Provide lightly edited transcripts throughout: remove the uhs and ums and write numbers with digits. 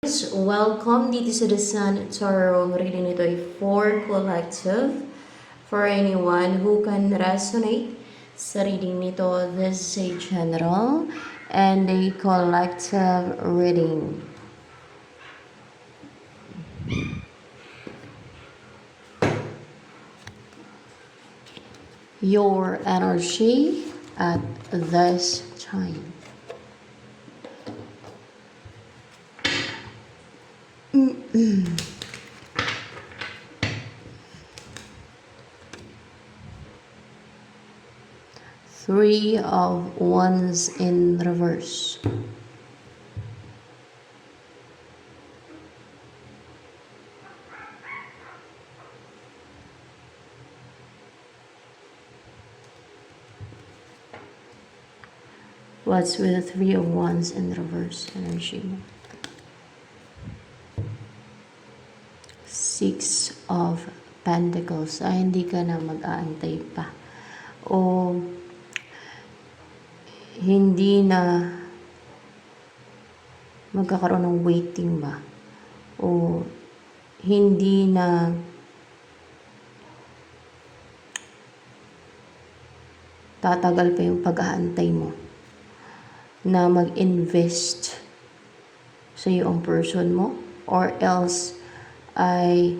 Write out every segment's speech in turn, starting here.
Welcome dito sa The Sun Tarot. Reading nito ay for collective. For anyone who can resonate sa reading nito, this is a general and a collective reading. Your energy at this time. Three of Wands in reverse. What's with the Three of Wands in reverse energy mo? Six of Pentacles. Hindi ka na mag-aantay pa. O hindi na magkakaroon ng waiting ba? O hindi na tatagal pa yung pag-aantay mo na mag-invest sa iyong person mo, or else ay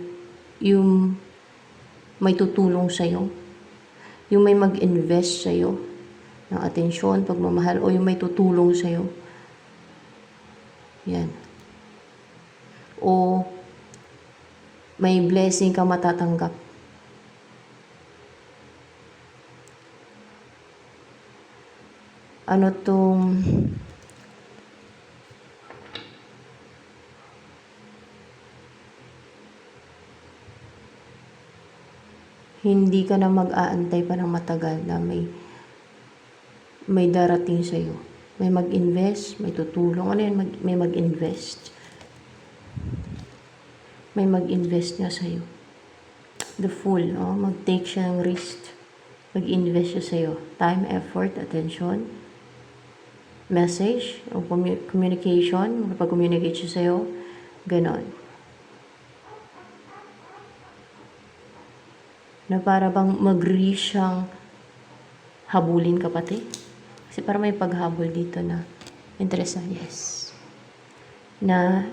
yung may tutulong sa'yo, yung may mag-invest sa'yo ng atensyon, pagmamahal, o yung may tutulong sa'yo. Yan. O may blessing ka matatanggap. Ano tong hindi ka na mag-aantay pa ng matagal na may darating sa'yo. May mag-invest, may tutulong. Ano yan? May mag-invest. May mag-invest nga sa'yo. The Fool, mag-take siya ng risk. Mag-invest siya sa'yo. Time, effort, attention, message, o communication, makapag-communicate siya sa'yo. Ganon. Na para bang mag-risk siyang habulin ka pati. Kasi para may paghabol dito na interest na, yes. Na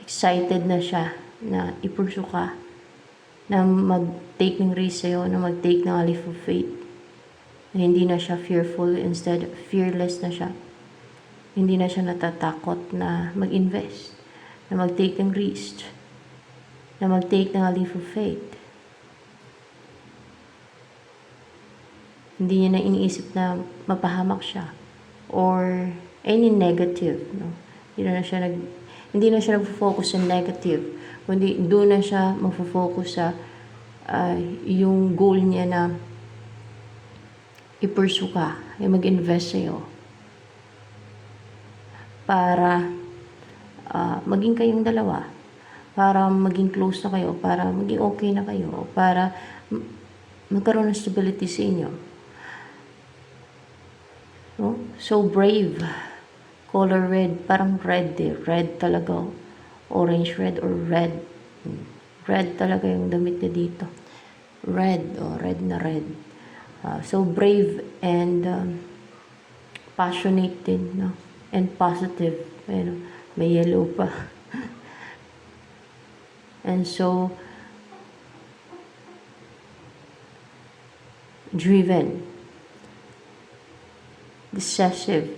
excited na siya na ipursu ka, na mag-take ng risk sa'yo, na mag-take ng leap of faith. Na hindi na siya fearful, instead fearless na siya. Hindi na siya natatakot na mag-invest, na mag-take ng risk, na mag-take ng leap of faith. Hindi niya na iniisip na mapahamak siya or any negative, no? Hindi na siya nag-focus sa negative, kundi doon na siya mag-focus sa yung goal niya na i-pursue ka, ay mag-invest sa'yo para maging kayong dalawa, para maging close na kayo, para maging okay na kayo, para magkaroon ng stability sa inyo. No? So brave. Color red. Parang red eh. Red talaga. Orange red or red. Red talaga yung damit niya dito. Red. Red na red. So brave and passionate din. No? And positive. May yellow pa. And so driven, decisive,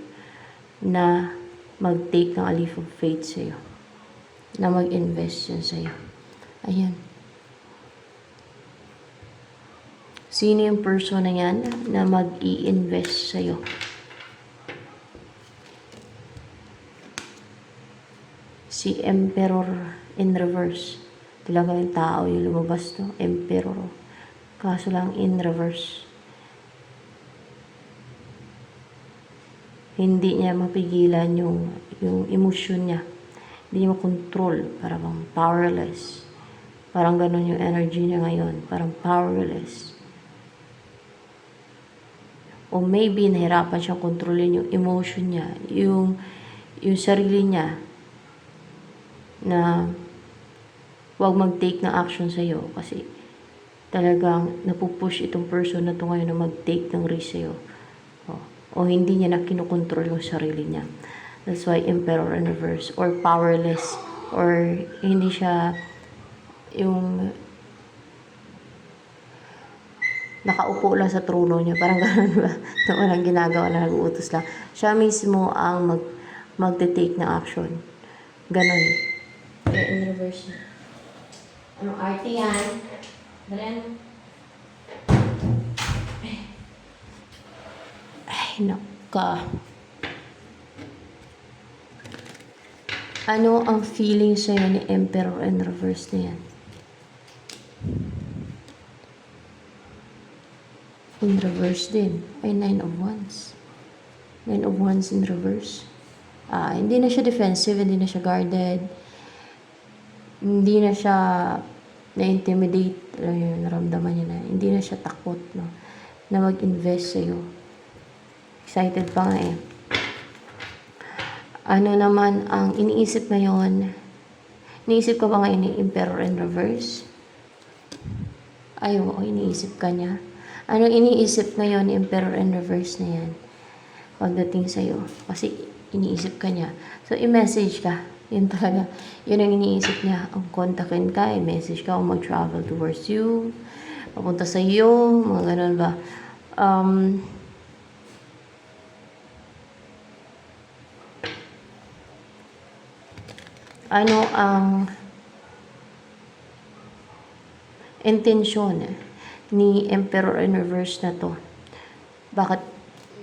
na mag-take ng a leap of faith sa'yo, na mag-invest yan sa'yo. Ayan. Sino yung person na yan na mag-i-invest sa'yo? Si Emperor in reverse. Talaga yung tao yung lumabas to. Emperor. Kaso lang in reverse. Hindi niya mapigilan yung emosyon niya. Hindi niya makontrol. Parang powerless. Parang ganun yung energy niya ngayon. Parang powerless. O maybe nahirapan siyang kontrolin yung emotion niya. Yung sarili niya. na huwag mag-take ng action sa'yo kasi talagang napupush itong person na to ngayon na mag-take ng risk sa'yo. O hindi niya na kinokontrol yung sarili niya. That's why Emperor in reverse or powerless or hindi siya yung nakaupo lang sa trono niya. Parang gano'n ba? Na walang ginagawa na nag-uutos lang. Siya mismo ang magte-take ng action. Ganon. Kaya in reverse na. Anong arte yan? Dalian. Ay, naka. Ano ang feeling sa'yo ni Emperor in reverse na yan? In reverse din. Ay, 9 of Wands. 9 of Wands in reverse. Hindi na siya defensive, hindi na siya guarded. Hindi na siya na-intimidate. Naramdaman niya na. Hindi na siya takot, no? Na mag-invest sa'yo. Excited pa nga eh. Ano naman ang iniisip ngayon? Iniisip ka ba ngayon ni Emperor in reverse? Ay, oo, iniisip ka niya. Anong iniisip ngayon ni Emperor in reverse na yan? Pagdating sa'yo. Kasi iniisip ka niya. So, i-message ka. Yun talaga. Yun ang iniisip niya. Ang kontakin ka, i-message ka, o mag-travel towards you, papunta sa iyo, mga ganun ba. Ano ang intensyon ni Emperor in reverse na to? Bakit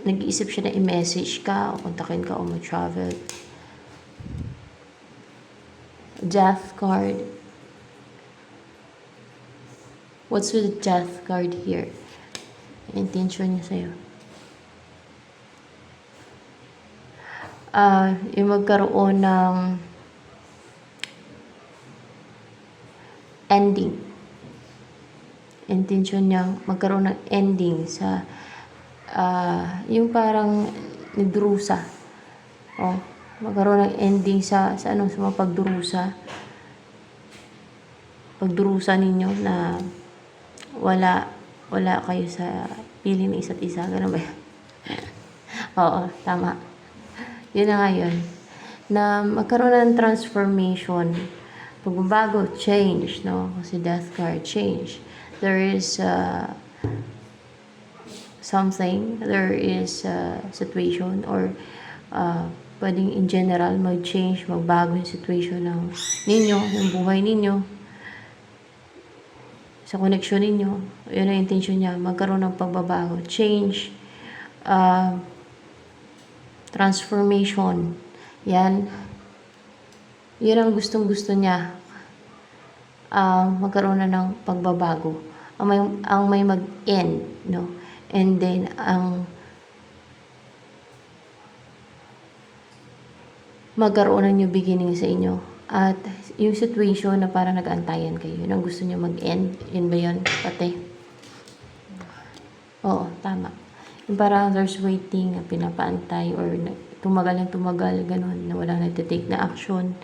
nag-iisip siya na i-message ka, o kontakin ka, o mag-travel? Death card. What's with the death card here? Intention niya sa'yo. Yung magkaroon ng ending. Intention niya magkaroon ng ending sa yung parang nagdurusa. Magkaroon ng ending sa ano, sa mga pagdurusa ninyo na wala kayo sa pili ng isa't isa. Ganun ba yan? Oo, tama. Yun na nga yun. Na magkaroon ng transformation. Pagbabago, change, no? Kasi death card, change. There is something, there is a situation, or pwedeng in general mag-change, magbago yung situation ng ninyo, ng buhay ninyo, sa connection ninyo. Yun ang intention niya, magkaroon ng pagbabago, change, transformation. Yan. Yun ang gustong-gusto niya. Magkaroon na ng pagbabago. Ang may mag-end, no? And then, ang magkaroon ng new beginning sa inyo. At yung situation na parang nag-aantayan kayo, yun ang gusto niya mag-end. Yun ba yun? Pati? Oo, tama. Yung parang there's waiting, na pinapaantay, or tumagal ng tumagal, ganun, na walang nagtitake na action.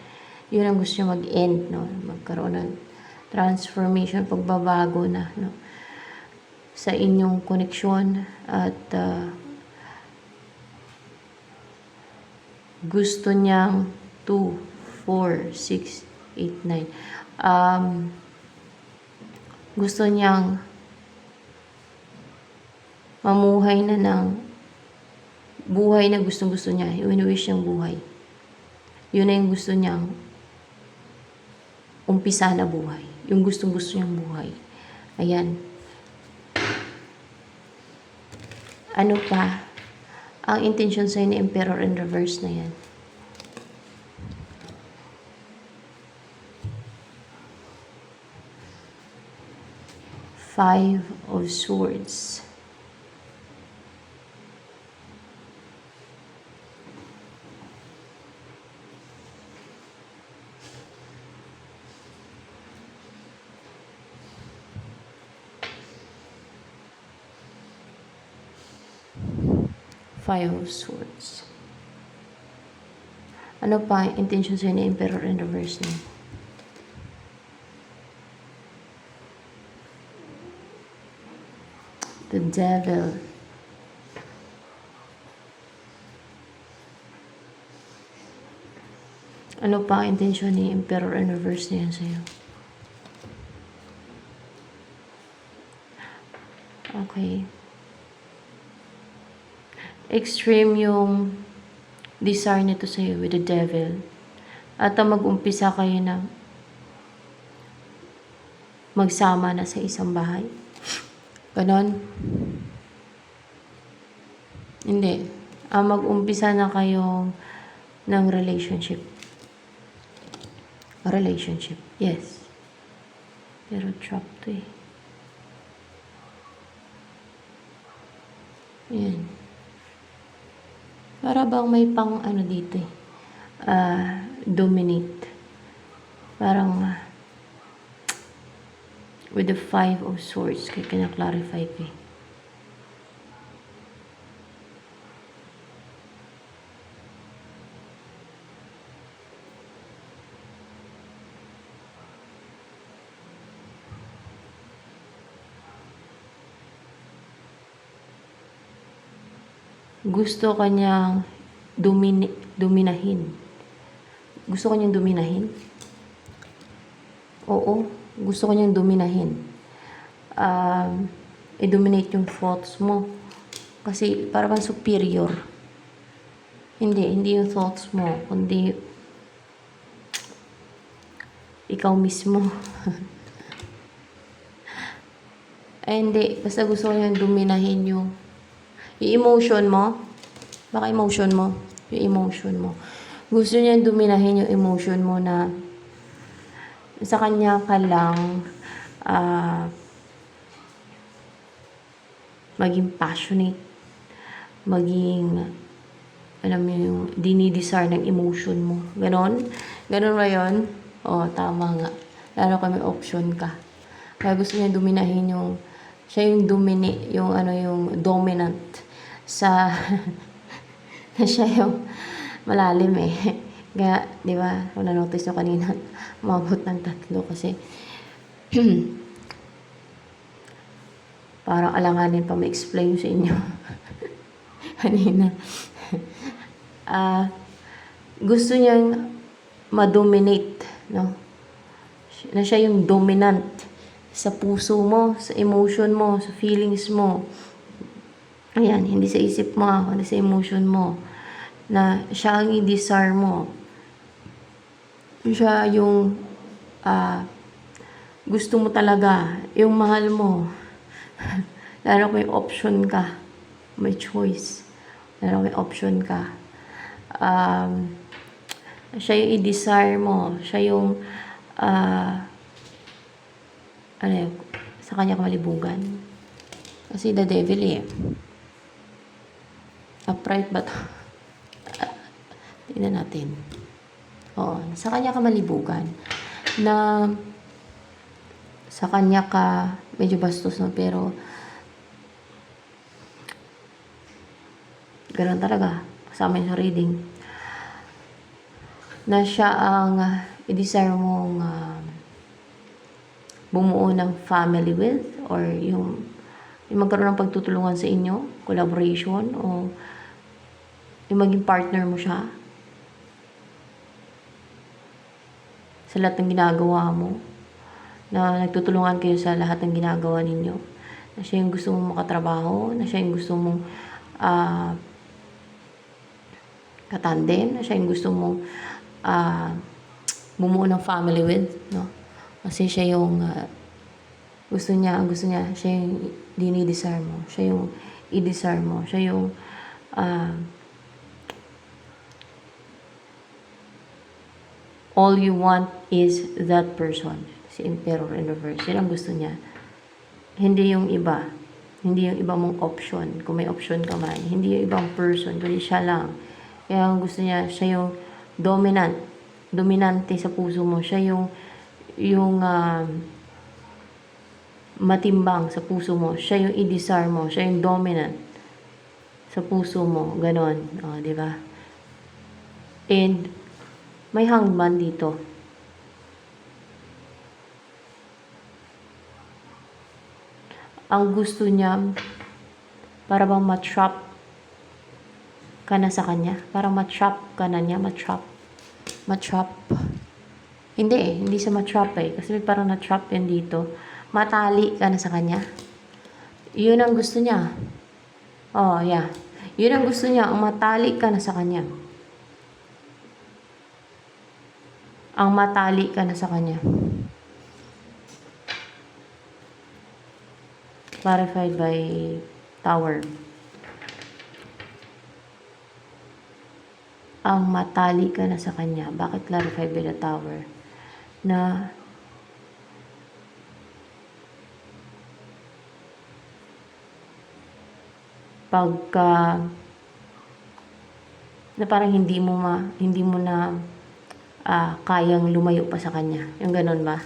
Yun ang gusto niya mag-end, no? Magkaroon ng transformation, pagbabago na, no? Sa inyong koneksyon, at gusto niyang 2, 4, 6, 8, 9. Gusto niyang mamuhay na ng buhay na gustong-gusto niya. Yung wish niyang buhay. Yun na yung gusto niyang umpisa na buhay. Yung gustong-gusto niyang buhay. Ayan. Ano pa ang intention sa'yo ni Emperor in reverse na yan? Five of Swords. Five of Swords. Ano pa ang intention sa'yo ni Emperor in reverse niya? The Devil. Ano pa ang intention ni Emperor in reverse niya sa'yo? Okay. Extreme yung desire nito sa'yo with the Devil. At mag-umpisa kayo na magsama na sa isang bahay. Ganon? Hindi. Mag-umpisa na kayong ng relationship. Relationship. Yes. Pero trap to eh. Yan. Para bang may pang ano dito eh. Dominate. Parang with the 5 of swords, kaya kina-clarify ko eh. Gusto kanyang dominahin. Gusto kanyang dominahin? Oo, gusto kanyang dominahin. I-dominate yung thoughts mo. Kasi parang superior. Hindi yung thoughts mo, kundi ikaw mismo. Ay, hindi. Basta gusto kanyang dominahin yung emotion mo. Baka emotion mo. Yung emotion mo. Gusto niya dominahin yung emotion mo na sa kanya ka lang maging passionate. Maging alam mo yung dinidesire ng emotion mo. Ganon? Ganon ba yun? Oo, tama nga. Lalo kung may option ka. Kaya gusto niya dominahin yung siya yung yung dominant sa siya yung malalim eh. Kaya, di ba, kung na-notice nyo kanina, umabot ng 3 kasi parang alanganin pa ma-explain sa inyo kanina. Gusto niyang ma-dominate, no? Na siya yung dominant sa puso mo, sa emotion mo, sa feelings mo. Ayan, hindi sa isip mo, kundi sa emotion mo. Na siya ang i-desire mo. Siya yung gusto mo talaga, yung mahal mo. Lalo may option ka, may choice. Lalo may option ka. Siya yung i-desire mo. Siya yung sa kanya ka malibugan. Kasi the devil eh. Upright ba ito? Tingnan natin. Oo, sa kanya ka malibugan. Na sa kanya ka, medyo bastos no, pero ganoon talaga. Kasama sa reading. Na siya ang i-desire mong bumuo ng family with, or yung magkaroon ng pagtutulungan sa inyo, collaboration, o yung maging partner mo siya sa lahat ng ginagawa mo, na nagtutulungan kayo sa lahat ng ginagawa ninyo, na siya yung gusto mong makatrabaho, na siya yung gusto mong katandem, na siya yung gusto mong bumuo ng family with, no? Kasi siya yung gusto niya, siya yung dinidesire mo, siya yung i-desire mo, siya yung all you want is that person. Si Emperor in reverse. Yan ang gusto niya. Hindi yung iba. Hindi yung iba mong option. Kung may option ka man. Hindi yung ibang person. Kundi siya lang. Kaya ang gusto niya, siya yung dominant. Dominante sa puso mo. Siya yung matimbang sa puso mo. Siya yung i-desire mo. Siya yung dominant sa puso mo. Ganon. O, di ba? And May hangman dito. Ang gusto niya, para bang ma-trap ka na sa kanya. Parang ma-trap ka na niya. Ma-trap. Hindi eh. Hindi siya ma-trap eh. Kasi may parang na-trap yan dito. Matali ka na sa kanya. Yun ang gusto niya. Oh, yeah. Yun ang gusto niya. Ang matali ka na sa kanya. Ang matali ka na sa kanya. Clarified by Tower. Ang matali ka na sa kanya. Bakit clarified by the Tower? Na pagka na parang hindi mo na kayang lumayo pa sa kanya. Yung ganun ba?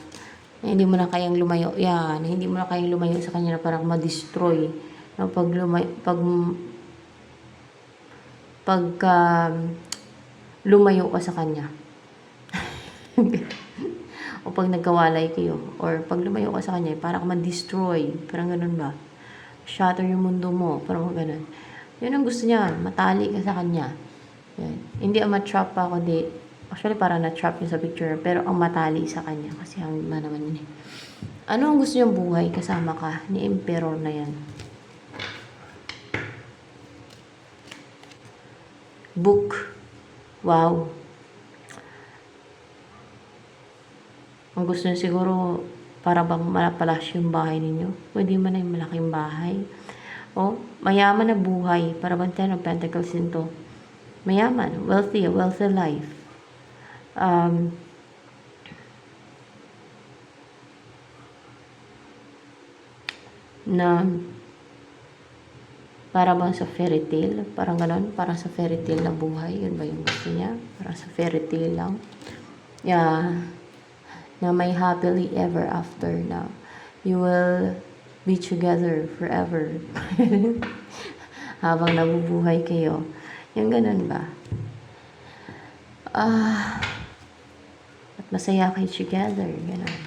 Hindi mo na kayang lumayo. Yan. Hindi mo na kayang lumayo sa kanya na parang ma-destroy. No, pagka lumayo ka sa kanya. O pag nagkawalay kayo. Or pag lumayo ka sa kanya, parang ma-destroy. Parang ganun ba? Shatter yung mundo mo. Parang ganun. Yun ang gusto niya. Matali ka sa kanya. Yan. Hindi ang ma-trap pa, kundi actually, parang na-trap yun sa picture. Pero ang matali sa kanya. Kasi ang naman yun eh. Ano ang gusto niyang buhay kasama ka ni Emperor na yan? Book. Wow. Ang gusto niya siguro, para bang malapalas yung bahay ninyo. Pwede man na yung malaking bahay. O, mayaman na buhay. Para bang Ten of Pentacles into. Mayaman. Wealthy. A wealthy life. Na para bang sa fairy tale, parang gano'n, parang sa fairy tale na buhay, yun ba yung gusto niya? Parang sa fairy tale lang. Yeah, na may happily ever after na you will be together forever. Habang nabubuhay kayo. Yung gano'n ba? At masaya kayo together, gano'n.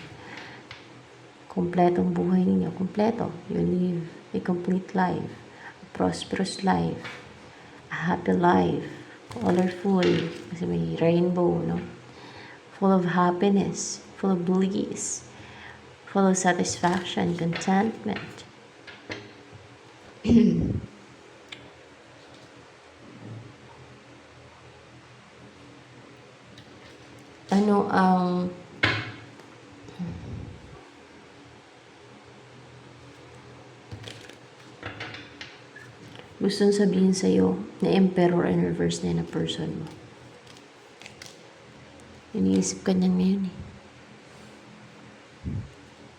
Kompletong buhay ninyo, kompleto. You live a complete life, a prosperous life, a happy life, colorful, kasi may rainbow, no? Full of happiness, full of bliss, full of satisfaction, contentment. Ano ang gustong sabihin sa'yo na Emperor in reverse na yun na person mo? Iniisip ka niyan ngayon eh.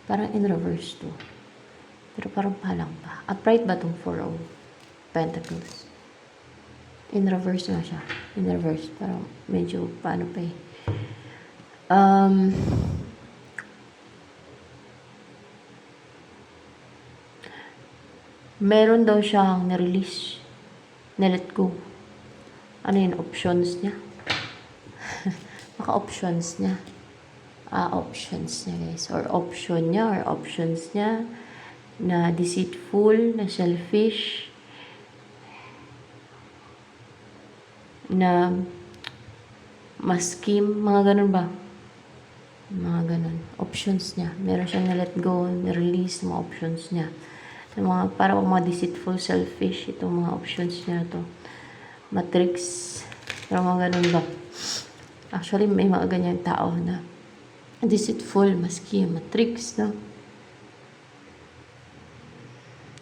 Parang in reverse to. Pero parang palang pa. Upright ba itong Four of Pentacles? In reverse nga siya. In reverse. Parang medyo paano pa eh. Meron daw siyang na-release. Na-let go. Ano yun? Options niya? Baka options niya. Options niya guys. Or option niya or options niya na deceitful, na selfish, na maskim, mga ganun ba? Mga ganun. Options niya. Meron siyang na-let go, na-release mga options niya. Mga, para mga deceitful, selfish, itong mga options niya to. Matrix. Pero mga ganun ba? Actually, may mga ganyan tao na deceitful, maskim, matrix, no?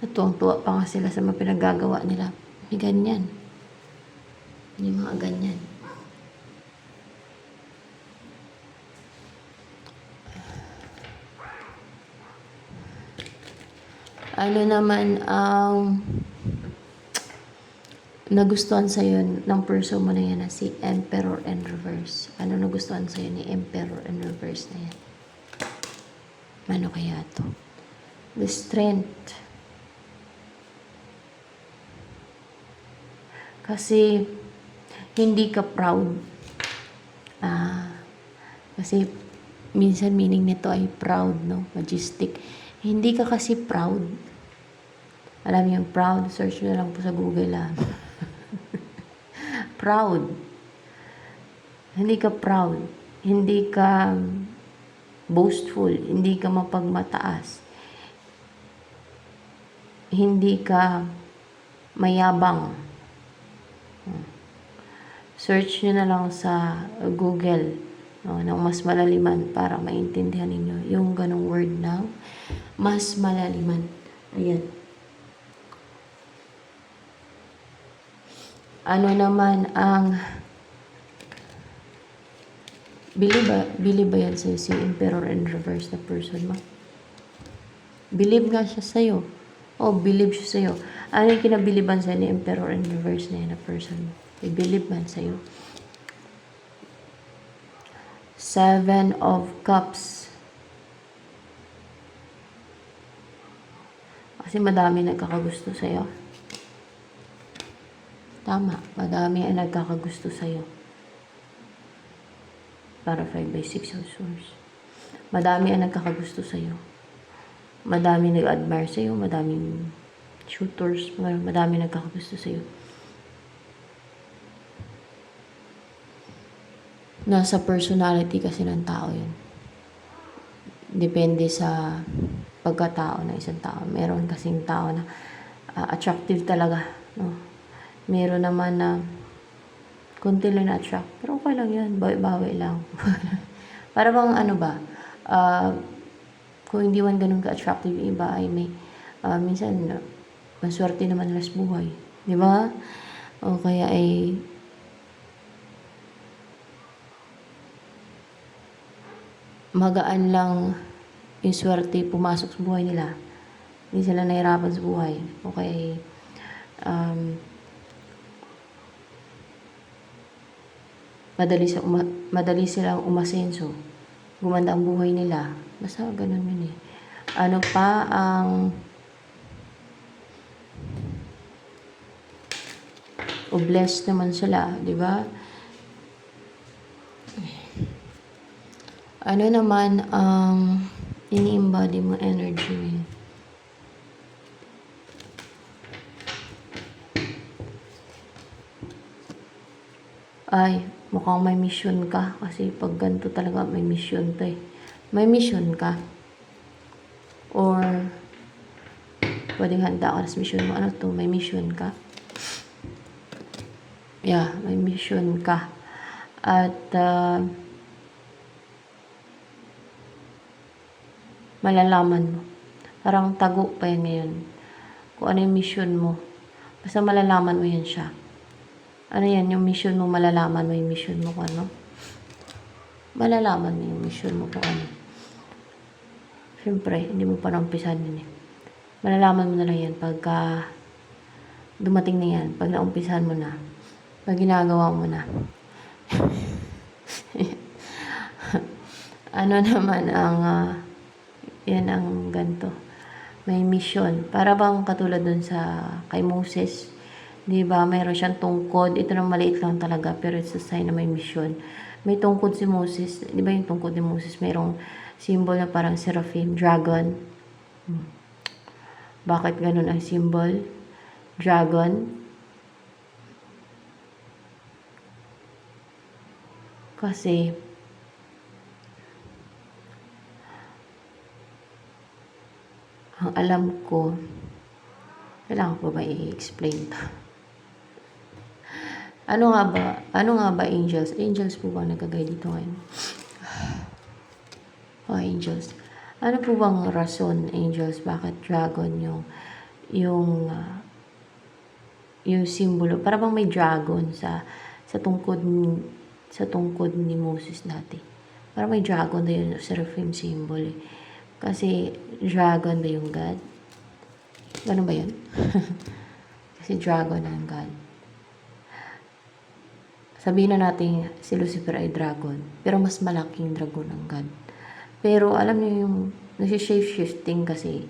Natuwang-tuwa pa nga sila sa mga pinagagawa nila. May ganyan. May mga ganyan. Ano naman ang nagustuhan sa'yo ng person mo na yan na si Emperor in reverse? Ano nagustuhan sa'yo ni Emperor in reverse na yan? Ano kaya to? The strength. Kasi hindi ka proud. Kasi minsan meaning nito ay proud, no? Majestic. Hindi ka kasi proud. Alam niyo yung proud? Search nyo lang po sa Google lang. Proud. Hindi ka proud. Hindi ka boastful. Hindi ka mapagmataas. Hindi ka mayabang. Search nyo na lang sa Google, no, ng mas malaliman para maintindihan ninyo yung ganong word ng mas malaliman. Ayan. Ano naman ang believe ba yan sa'yo si Emperor in reverse na person mo? Believe nga siya sa'yo. Believe siya sa'yo. Ano yung kinabiliban sa'yo ni Emperor in reverse na yan na person mo? I-believe man sa'yo. 7 of Cups. Kasi madami nagkakagusto sa'yo. Tama. Madami ang nagkakagusto sa'yo. Para 5 by 6 of Swords. Madami ang nagkakagusto sa'yo. Madami nag-admire sa'yo. Madaming shooters. Madami nagkakagusto sa'yo. Nasa personality kasi ng tao yun. Depende sa pagkatao ng isang tao. Meron kasing tao na attractive talaga. No? Meron naman na kunti lang na-attract. Pero okay lang yan. Bawi-bawi lang. Para bang ano ba, kung hindi man ganun ka-attractive yung iba ay may, minsan, maswerte naman nila sa buhay. Di ba? O kaya ay, magaan lang yung swerte pumasok sa buhay nila. Hindi sila nahirapan sa buhay. Okay. Madali silang umasenso. Gumanda ang buhay nila. Basta ganun yun eh. Ano pa ang blessed naman sila, di ba? Ano naman ang ini-embody mo energy? Ay, mukhang may mission ka. Kasi pag ganito talaga, may mission to eh. May mission ka. Or, pwedeng handa ka sa mission mo. Ano to? May mission ka? Yeah, may mission ka. At, malalaman mo. Parang tago pa yan ngayon. Kung ano yung mission mo. Basta malalaman mo yan siya. Ano yan, yung mission mo, malalaman mo yung mission mo kung ano. Malalaman mo yung mission mo kung ano. Siyempre, hindi mo pa naumpisan yun eh. Malalaman mo na lang yan pagka dumating na yan. Pag naumpisan mo na. Pag ginagawa mo na. Ano naman ang yan ang ganito. May mission. Para bang katulad dun sa kay Moses. Di ba? Mayroon siyang tungkod. Ito na maliit lang talaga. Pero it's a sign na may mission. May tungkod si Moses. Di ba yung tungkod ni Moses? Mayroong symbol na parang seraphim. Dragon. Bakit ganun ang symbol? Dragon. Kasi ang alam ko, kailangan ko ba i-explain to? Ano nga ba angels? Angels po ba nagkagay dito ngayon? Angels. Ano po bang rason, angels, bakit dragon yung simbolo? Para bang may dragon sa tungkod ni Moses dati. Para may dragon na yun, seraphim symbol eh. Kasi dragon ba yung God? Ganun ba yun? Kasi dragon ang God. Sabihin na natin si Lucifer ay dragon. Pero mas malaking dragon ang God. Pero alam niyo yung nasi-shape-shifting kasi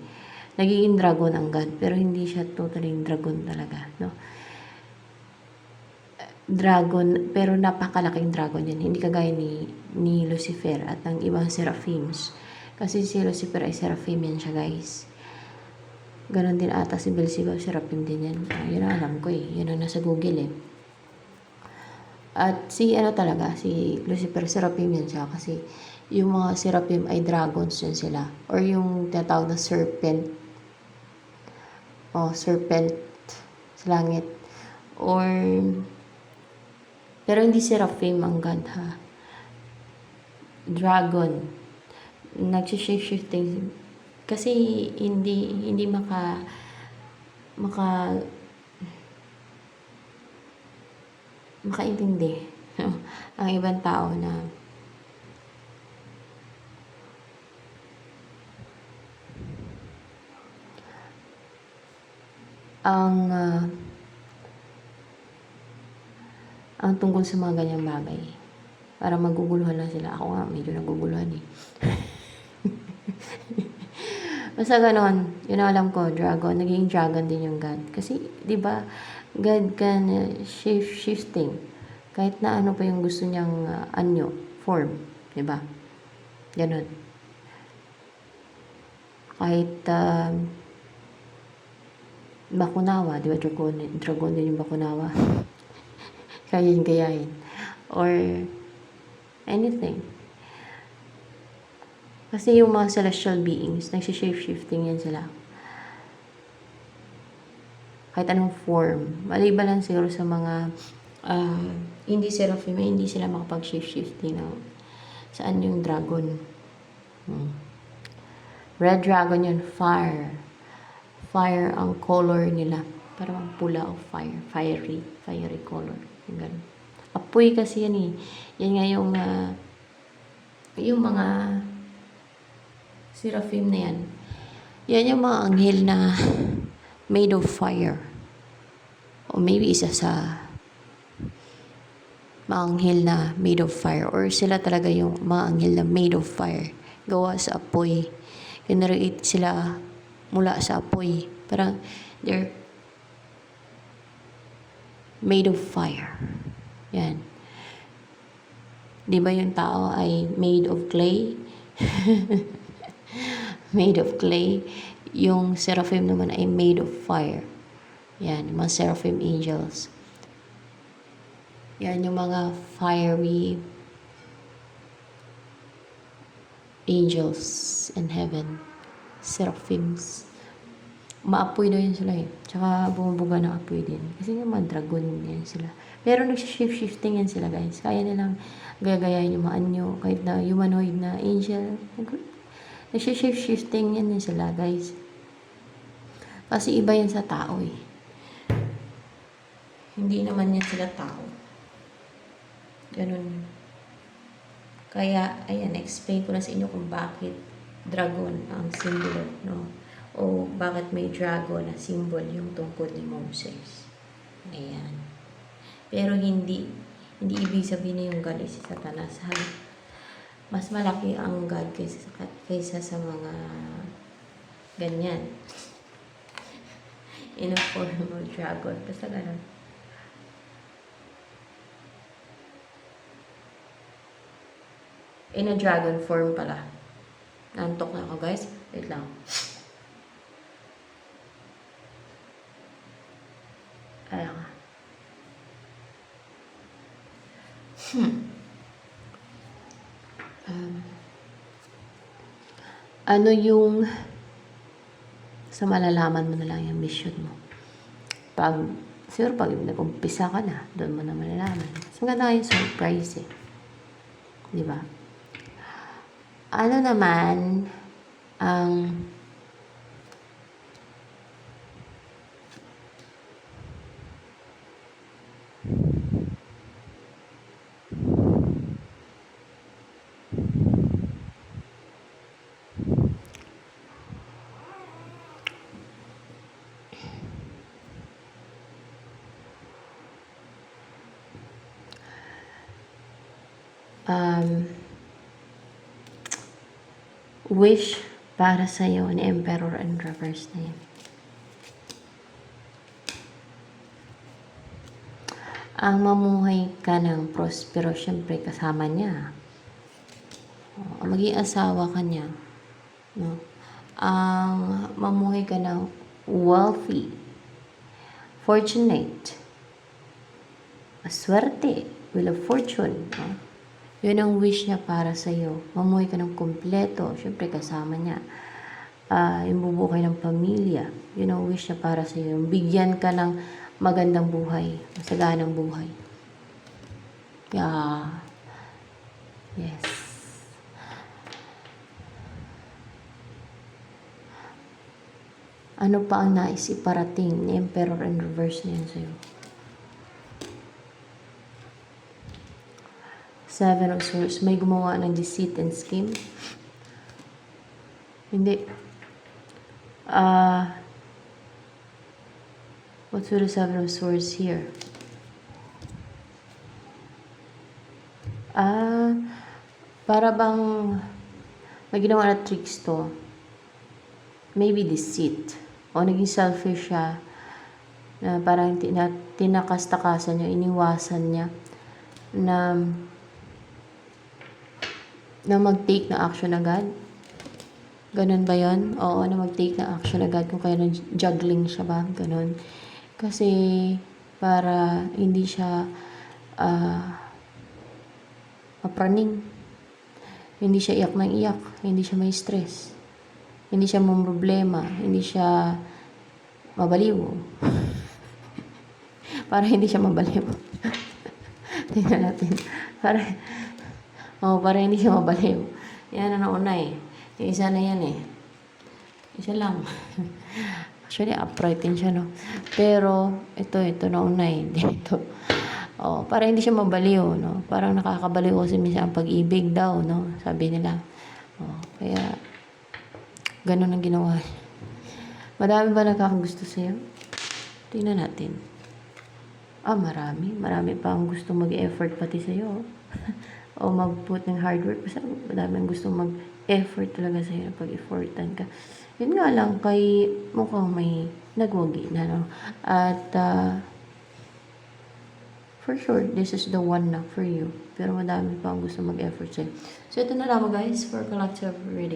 nagiging dragon ang God. Pero hindi siya totally dragon talaga. No? dragon, pero napakalaking dragon yan. Hindi kagaya ni Lucifer at ng ibang seraphims. Kasi si Lucifer ay seraphim yan siya, guys. Ganon din ata si Beelzebub, seraphim din yan. Yun ang alam ko eh. Yun ang nasa Google eh. At si Lucifer, seraphim yan siya. Kasi yung mga seraphim ay dragons yan sila. Or yung tinatawag na serpent. Serpent sa langit. Or, pero hindi seraphim ang God ha. Dragon. Nag-shift-shifting. Kasi hindi makaintindi ang ibang tao na ang tungkol sa mga ganyang bagay. Para maguguluhan lang sila. Ako nga, medyo naguguluhan eh. Basta ganon, yun ang alam ko, dragon. Naging dragon din yung God. Kasi, di ba, God can shape-shifting. Kahit na ano pa yung gusto niyang anyo, form. Di ba? Ganon. Kahit Bakunawa, di ba? Dragon din yung Bakunawa. Kaya yung gayahin. Or anything. Kasi yung mga celestial beings, nagsishape-shifting yan sila. Kahit anong form. Maliban lang siguro sa mga hindi seraphim, hindi sila makapag-shape-shifting na saan yung dragon. Red dragon yun, fire. Fire ang color nila. Parang pula o fire. Fiery color. Yung ganun. Apoy kasi yan eh. Yan nga yung mga seraphim na yan. Yan yung mga anghel na made of fire. O maybe isa sa mga anghel na made of fire. Or sila talaga yung mga anghel na made of fire. Gawa sa apoy. Generate sila mula sa apoy. Parang they're made of fire. Yan. Di ba yung tao ay made of clay? Made of clay. Yung seraphim naman ay made of fire. Yan, yung mga seraphim angels. Yan, yung mga fiery angels in heaven. Seraphims. Maapoy na yun sila eh. Tsaka bumubuga ng apoy din. Kasi nga mga dragon yan sila. Pero nagsishift-shifting yan sila, guys. Kaya nilang gagayahin yung mga anyo. Kahit na humanoid na angel. Nagsishift-shifting yan sila, guys. Kasi iba yan sa tao eh. Hindi naman yan sila tao. Ganun. Kaya, ayan, explain ko na sa inyo kung bakit dragon ang symbol, no? O bakit may dragon na symbol yung tungkod ni Moses. Ayan. Pero hindi ibig sabihin na yung God ay si Satanas. Mas malaki ang God kaysa sa mga ganyan. In a form of dragon. Basta ganun. In a dragon form pala. Nantok na ako, guys. Wait lang. Ayan nga. Ano yung sa malalaman mo na lang yung mission mo? Siguro pag nag-umpisa ka na, doon mo na malalaman. Mas maganda yung surprise eh. Di ba? Ano naman ang wish para sa'yo ni Emperor and Reverse na yan. Ang mamuhay ka ng prospero, syempre kasama niya. Maging asawa ka niya. No? Ang mamuhay ka ng wealthy, fortunate, swerte, wheel of fortune. No? Yun ang wish niya para sa'yo. Mamuhay ka ng kumpleto, syempre kasama niya. Yung bubuo kayo ng pamilya, yun ang wish niya para sa iyo. Bigyan ka ng magandang buhay, masaganang buhay. Yeah. Yes. Ano pa ang nais iparating ni Emperor in reverse niyan sa'yo? Seven of Swords. May gumawa ng deceit and scheme? Hindi. What's with the Seven of Swords here? Para bang may ginawa na tricks to. Maybe deceit. O naging selfish siya. Na parang tinakas-takasan niya, iniwasan niya na mag-take na action agad. Ganun ba yun? Oo, na mag-take na action agad kung kaya juggling siya ba? Ganun. Kasi para hindi siya mapraning. Hindi siya iyak ng iyak. Hindi siya may stress. Hindi siya problema. Hindi siya mabaliw. Para hindi siya mabaliw. Tingnan natin. Para hindi siya mabaliw. Yan ang nauna eh. Yung isa na yan eh. Isa lang. Actually, upright din siya, no? Pero, ito nauna eh. Dito. Para hindi siya mabaliw, no? Parang nakakabaliw kasi minsan ang pag-ibig daw, no? Sabi nila. Kaya, ganun ang ginawa. Madami ba nakakagusto sa'yo? Tingnan natin. Marami. Marami pa ang gusto mag-effort pati sa'yo. O mag-put ng hard work. Basta madami ang gusto mag-effort talaga sa'yo. Pag-effortan ka. Yun nga lang, kay mukhang may nagwagi na, no? At, for sure, this is the one na for you. Pero madami pa ang gusto mag-effort sa'yo. So, ito na lang guys for collective reading.